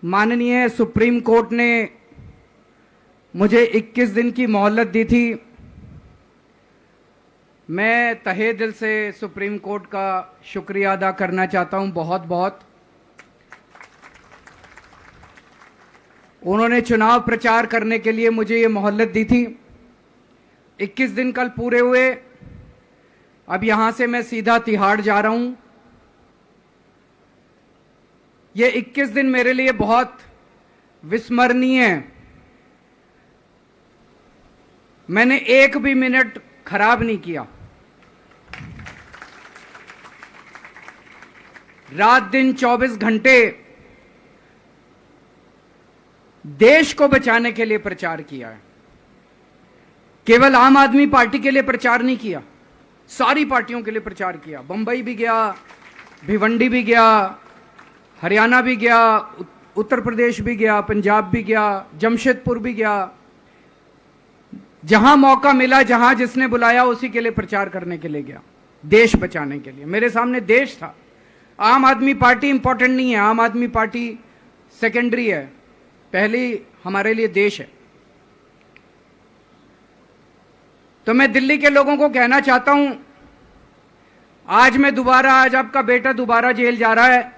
माननीय supreme court ने मुझे 21 दिन की मोहलत दी थी। मैं तहे दिल से सुप्रीम कोर्ट का शुक्रिया अदा करना चाहता हूं, बहुत बहुत। उन्होंने चुनाव प्रचार करने के लिए मुझे ये मोहलत दी थी। 21 दिन कल पूरे हुए। अब यहां से मैं सीधा तिहाड़ जा रहा हूं। ये 21 दिन मेरे लिए बहुत विस्मरणीय है। मैंने एक भी मिनट खराब नहीं किया। रात दिन 24 घंटे देश को बचाने के लिए प्रचार किया है। केवल आम आदमी पार्टी के लिए प्रचार नहीं किया, सारी पार्टियों के लिए प्रचार किया। बंबई भी गया, भिवंडी भी गया, हरियाणा भी गया, उत्तर प्रदेश भी गया, पंजाब भी गया, जमशेदपुर भी गया। जहां मौका मिला, जहां जिसने बुलाया, उसी के लिए प्रचार करने के लिए गया, देश बचाने के लिए। मेरे सामने देश था। आम आदमी पार्टी इंपॉर्टेंट नहीं है, आम आदमी पार्टी सेकेंडरी है, पहली हमारे लिए देश है। तो मैं दिल्ली के लोगों को कहना चाहता हूं, आज आपका बेटा दोबारा जेल जा रहा है,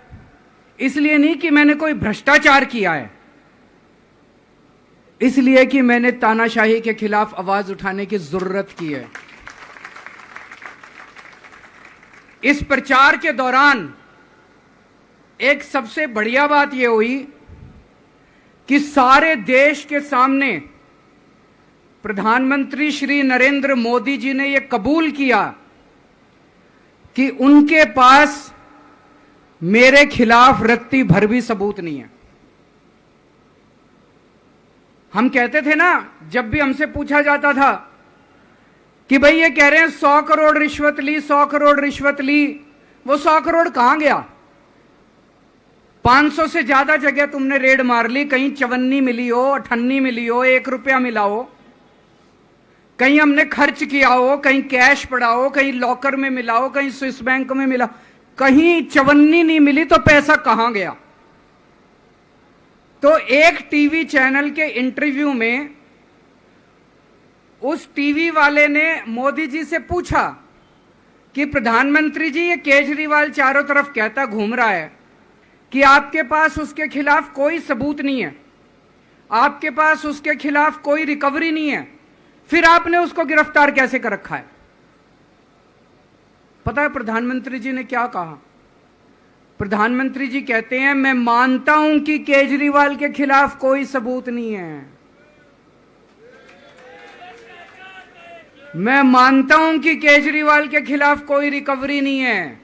इसलिए नहीं कि मैंने कोई भ्रष्टाचार किया है, इसलिए कि मैंने तानाशाही के खिलाफ आवाज उठाने की जरूरत की है। इस प्रचार के दौरान एक सबसे बढ़िया बात यह हुई कि सारे देश के सामने प्रधानमंत्री श्री नरेंद्र मोदी जी ने यह कबूल किया कि उनके पास मेरे खिलाफ रत्ती भर भी सबूत नहीं है। हम कहते थे ना, जब भी हमसे पूछा जाता था कि भाई ये कह रहे हैं 100 करोड़ रिश्वत ली, 100 करोड़ रिश्वत ली, वो 100 करोड़ कहां गया? 500 से ज्यादा जगह तुमने रेड मार ली, कहीं चवन्नी मिली हो, अठन्नी मिली हो, 1 रुपया मिला हो, कहीं हमने खर्च किया हो, कहीं कैश पड़ा हो, कहीं लॉकर में मिला हो, कहीं स्विस बैंक में मिला, कहीं चवन्नी नहीं मिली, तो पैसा कहां गया? तो एक टीवी चैनल के इंटरव्यू में उस टीवी वाले ने मोदी जी से पूछा कि प्रधानमंत्री जी, ये केजरीवाल चारों तरफ कहता घूम रहा है कि आपके पास उसके खिलाफ कोई सबूत नहीं है, आपके पास उसके खिलाफ कोई रिकवरी नहीं है, फिर आपने उसको गिरफ्तार कैसे कर रखा है? पता है प्रधानमंत्री जी ने क्या कहा? प्रधानमंत्री जी कहते हैं, मैं मानता हूं कि केजरीवाल के खिलाफ कोई सबूत नहीं है, मैं मानता हूं कि केजरीवाल के खिलाफ कोई रिकवरी नहीं है,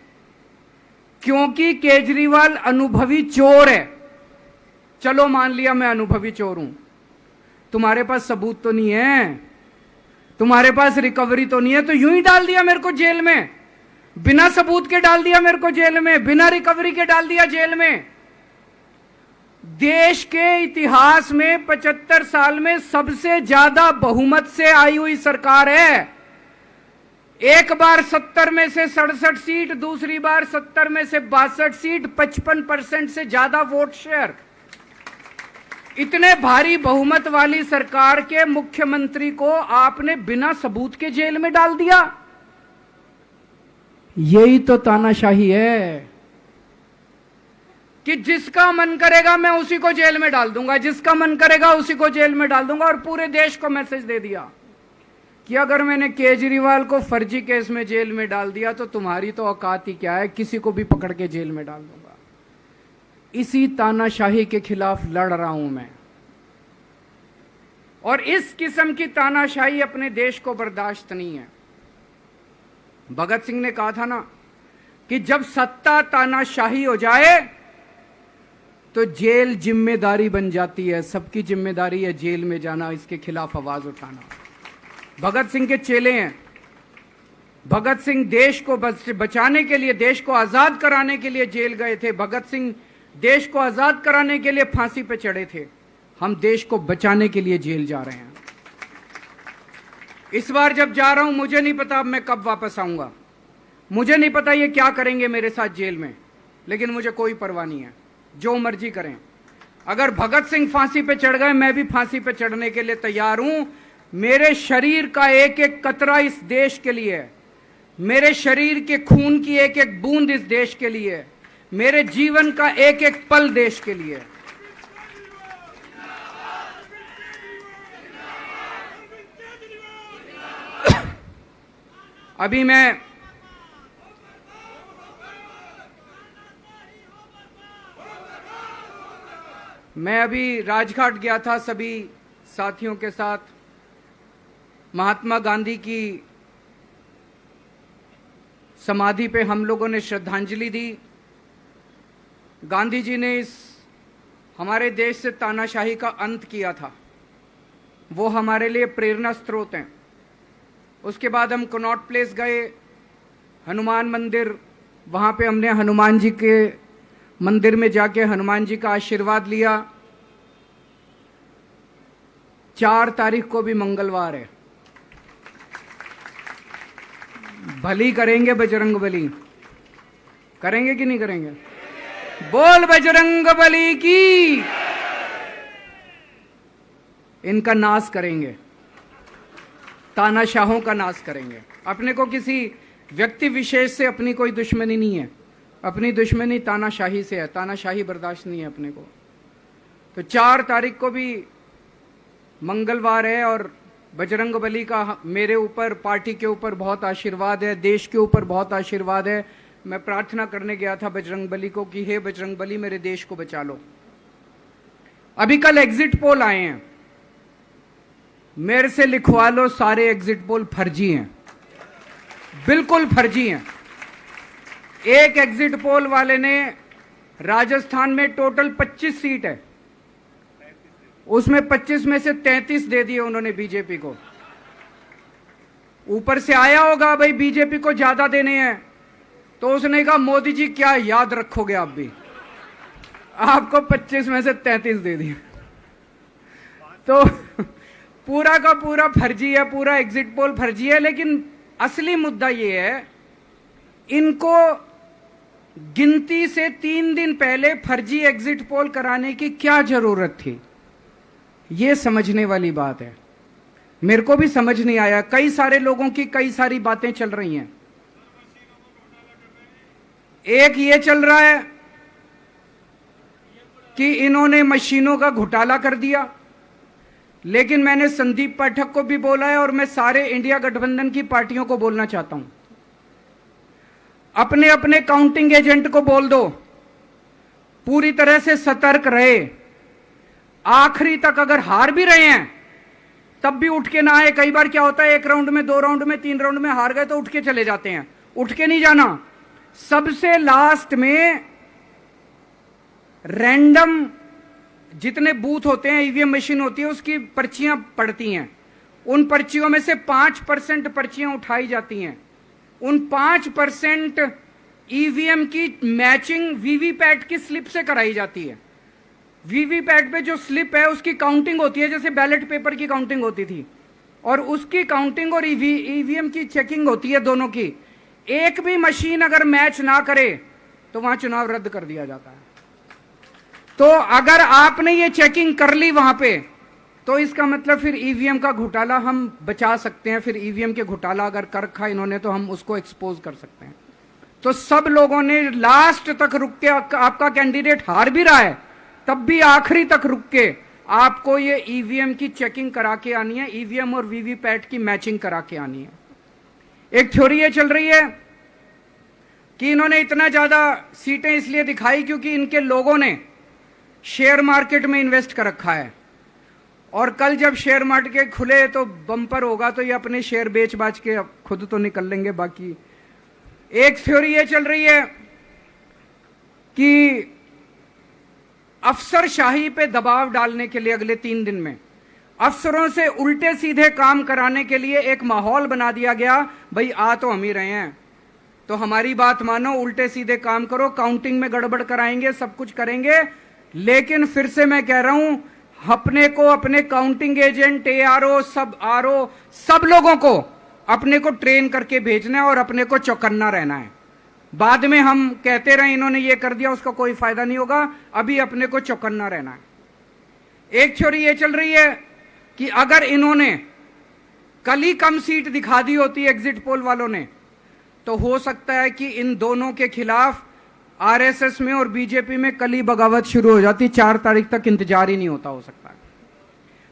क्योंकि केजरीवाल अनुभवी चोर है। चलो मान लिया मैं अनुभवी चोर हूं, तुम्हारे पास सबूत तो नहीं है, तुम्हारे पास रिकवरी तो नहीं है, तो यूं ही डाल दिया मेरे को जेल में, बिना सबूत के डाल दिया मेरे को जेल में, बिना रिकवरी के डाल दिया जेल में। देश के इतिहास में 75 साल में सबसे ज्यादा बहुमत से आई हुई सरकार है। एक बार 70 में से 67 सीट, दूसरी बार 70 में से 62 सीट, 55% से ज्यादा वोट शेयर। इतने भारी बहुमत वाली सरकार के मुख्यमंत्री को आपने बिना सबूत के जेल में डाल दिया। यही तो तानाशाही है कि जिसका मन करेगा मैं उसी को जेल में डाल दूंगा, जिसका मन करेगा उसी को जेल में डाल दूंगा। और पूरे देश को मैसेज दे दिया कि अगर मैंने केजरीवाल को फर्जी केस में जेल में डाल दिया तो तुम्हारी तो औकात ही क्या है, किसी को भी पकड़ के जेल में डाल दूंगा। इसी तानाशाही के खिलाफ लड़ रहा हूं मैं, और इस किस्म की तानाशाही अपने देश को बर्दाश्त नहीं है। भगत सिंह ने कहा था ना कि जब सत्ता तानाशाही हो जाए तो जेल जिम्मेदारी बन जाती है, सबकी जिम्मेदारी है जेल में जाना, इसके खिलाफ आवाज उठाना। भगत सिंह के चेले हैं। भगत सिंह देश को बचाने के लिए, देश को आजाद कराने के लिए जेल गए थे। भगत सिंह देश को आजाद कराने के लिए फांसी पे चढ़े थे। हम देश को बचाने के लिए जेल जा रहे हैं। इस बार जब जा रहा हूं, मुझे नहीं पता अब मैं कब वापस आऊंगा, मुझे नहीं पता ये क्या करेंगे मेरे साथ जेल में, लेकिन मुझे कोई परवाह नहीं है, जो मर्जी करें। अगर भगत सिंह फांसी पे चढ़ गए, मैं भी फांसी पे चढ़ने के लिए तैयार हूं। मेरे शरीर का एक एक कतरा इस देश के लिए है, मेरे शरीर के खून की एक एक बूंद इस देश के लिए, मेरे जीवन का एक एक पल देश के लिए। अभी मैं अभी राजघाट गया था सभी साथियों के साथ। महात्मा गांधी की समाधि पे हम लोगों ने श्रद्धांजलि दी। गांधी जी ने इस हमारे देश से तानाशाही का अंत किया था, वो हमारे लिए प्रेरणा स्रोत हैं। उसके बाद हम कनॉट प्लेस गए, हनुमान मंदिर, वहाँ पे हमने हनुमान जी के मंदिर में जाके हनुमान जी का आशीर्वाद लिया। 4 तारीख को भी मंगलवार है, भली करेंगे बजरंग बली, करेंगे कि नहीं करेंगे? बोल बजरंग बली की। इनका नाश करेंगे, तानाशाहों का नाश करेंगे। अपने को किसी व्यक्ति विशेष से अपनी कोई दुश्मनी नहीं है, अपनी दुश्मनी तानाशाही से है। तानाशाही बर्दाश्त नहीं है अपने को। तो 4 तारीख को भी मंगलवार है और बजरंग बली का मेरे ऊपर, पार्टी के ऊपर बहुत आशीर्वाद है, देश के ऊपर बहुत आशीर्वाद है। मैं प्रार्थना करने गया था बजरंग बली को कि हे बजरंग बली, मेरे देश को बचा लो। अभी कल एग्जिट पोल आए हैं, मेरे से लिखवा लो, सारे एग्जिट पोल फर्जी हैं, बिल्कुल फर्जी हैं। एक एग्जिट पोल वाले ने राजस्थान में टोटल 25 सीट है, उसमें 25 में से 33 दे दिए उन्होंने बीजेपी को। ऊपर से आया होगा भाई बीजेपी को ज्यादा देने हैं, तो उसने कहा मोदी जी क्या याद रखोगे आप भी, आपको 25 में से 33 दे दिए। तो पूरा का पूरा फर्जी है, पूरा एग्जिट पोल फर्जी है। लेकिन असली मुद्दा ये है, इनको गिनती से 3 दिन पहले फर्जी एग्जिट पोल कराने की क्या जरूरत थी, ये समझने वाली बात है। मेरे को भी समझ नहीं आया। कई सारे लोगों की कई सारी बातें चल रही हैं। एक ये चल रहा है कि इन्होंने मशीनों का घोटाला कर दिया, लेकिन मैंने संदीप पाठक को भी बोला है और मैं सारे इंडिया गठबंधन की पार्टियों को बोलना चाहता हूं, अपने अपने काउंटिंग एजेंट को बोल दो पूरी तरह से सतर्क रहे। आखिरी तक अगर हार भी रहे हैं तब भी उठ के ना आए। कई बार क्या होता है, 1 राउंड में, 2 राउंड में, 3 राउंड में हार गए तो उठ के चले जाते हैं। उठ के नहीं जाना, सबसे लास्ट में रैंडम जितने बूथ होते हैं, ईवीएम मशीन होती है, उसकी पर्चियां पड़ती हैं। उन पर्चियों में से 5% पर्चियां उठाई जाती हैं। उन 5% ईवीएम की मैचिंग वीवीपैट की स्लिप से कराई जाती है। वीवीपैट पे जो स्लिप है उसकी काउंटिंग होती है, जैसे बैलेट पेपर की काउंटिंग होती थी, और उसकी काउंटिंग और ईवीएम की चेकिंग होती है दोनों की। एक भी मशीन अगर मैच ना करे तो वहां चुनाव रद्द कर दिया जाता है। तो अगर आपने ये चेकिंग कर ली वहां पे, तो इसका मतलब फिर ईवीएम का घोटाला हम बचा सकते हैं। फिर ईवीएम के घोटाला अगर कर रखा इन्होंने तो हम उसको एक्सपोज कर सकते हैं। तो सब लोगों ने लास्ट तक रुक के, आपका कैंडिडेट हार भी रहा है तब भी आखिरी तक रुक के आपको ये ईवीएम की चेकिंग करा के आनी है, ईवीएम और वीवीपैट की मैचिंग करा के आनी है। एक थ्योरी ये चल रही है कि इन्होंने इतना ज्यादा सीटें इसलिए दिखाई क्योंकि इनके लोगों ने शेयर मार्केट में इन्वेस्ट कर रखा है, और कल जब शेयर मार्केट खुले तो बम्पर होगा, तो ये अपने शेयर बेच बाच के खुद तो निकल लेंगे। बाकी एक थ्योरी ये चल रही है कि अफसरशाही पे दबाव डालने के लिए अगले 3 दिन में अफसरों से उल्टे सीधे काम कराने के लिए एक माहौल बना दिया गया। भाई आ तो हम ही रहे हैं, तो हमारी बात मानो, उल्टे सीधे काम करो, काउंटिंग में गड़बड़ कराएंगे, सब कुछ करेंगे। लेकिन फिर से मैं कह रहा हूं, अपने को, अपने काउंटिंग एजेंट, एआरओ, सब आरओ, सब लोगों को अपने को ट्रेन करके भेजना है और अपने को चौकन्ना रहना है। बाद में हम कहते रहे इन्होंने ये कर दिया, उसका कोई फायदा नहीं होगा। अभी अपने को चौकन्ना रहना है। एक थ्योरी ये चल रही है कि अगर इन्होंने कल ही कम सीट दिखा दी होती एग्जिट पोल वालों ने, तो हो सकता है कि इन दोनों के खिलाफ आरएसएस में और बीजेपी में कल ही बगावत शुरू हो जाती, 4 तारीख तक इंतजार ही नहीं होता, हो सकता है।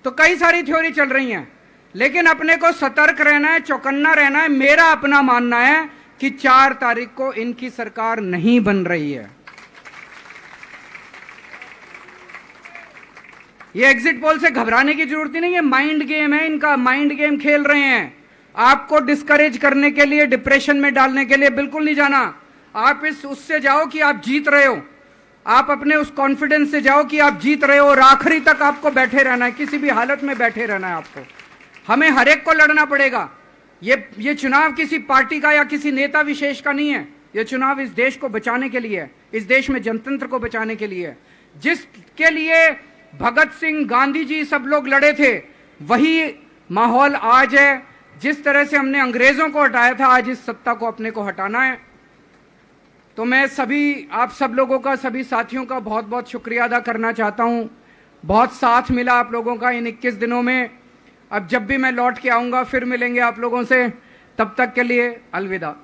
तो कई सारी थ्योरी चल रही हैं, लेकिन अपने को सतर्क रहना है, चौकन्ना रहना है। मेरा अपना मानना है कि 4 तारीख को इनकी सरकार नहीं बन रही है। ये एग्जिट पोल से घबराने की जरूरत ही नहीं है, माइंड गेम है इनका, माइंड गेम खेल रहे हैं। आपको डिस्करेज करने के लिए, डिप्रेशन में डालने के लिए बिल्कुल नहीं जाना। आप उससे जाओ कि आप जीत रहे हो, आप अपने उस कॉन्फिडेंस से जाओ कि आप जीत रहे हो, और आखिरी तक आपको बैठे रहना है, किसी भी हालत में बैठे रहना है आपको। हमें हर एक को लड़ना पड़ेगा। ये चुनाव किसी पार्टी का या किसी नेता विशेष का नहीं है, ये चुनाव इस देश को बचाने के लिए है, इस देश में जनतंत्र को बचाने के लिए है। जिसके लिए भगत सिंह, गांधी जी सब लोग लड़े थे, वही माहौल आज है। जिस तरह से हमने अंग्रेजों को हटाया था, आज इस सत्ता को अपने को हटाना है। तो मैं सभी आप सब लोगों का, सभी साथियों का बहुत बहुत शुक्रिया अदा करना चाहता हूं। बहुत साथ मिला आप लोगों का इन 21 दिनों में। अब जब भी मैं लौट के आऊंगा फिर मिलेंगे आप लोगों से, तब तक के लिए अलविदा।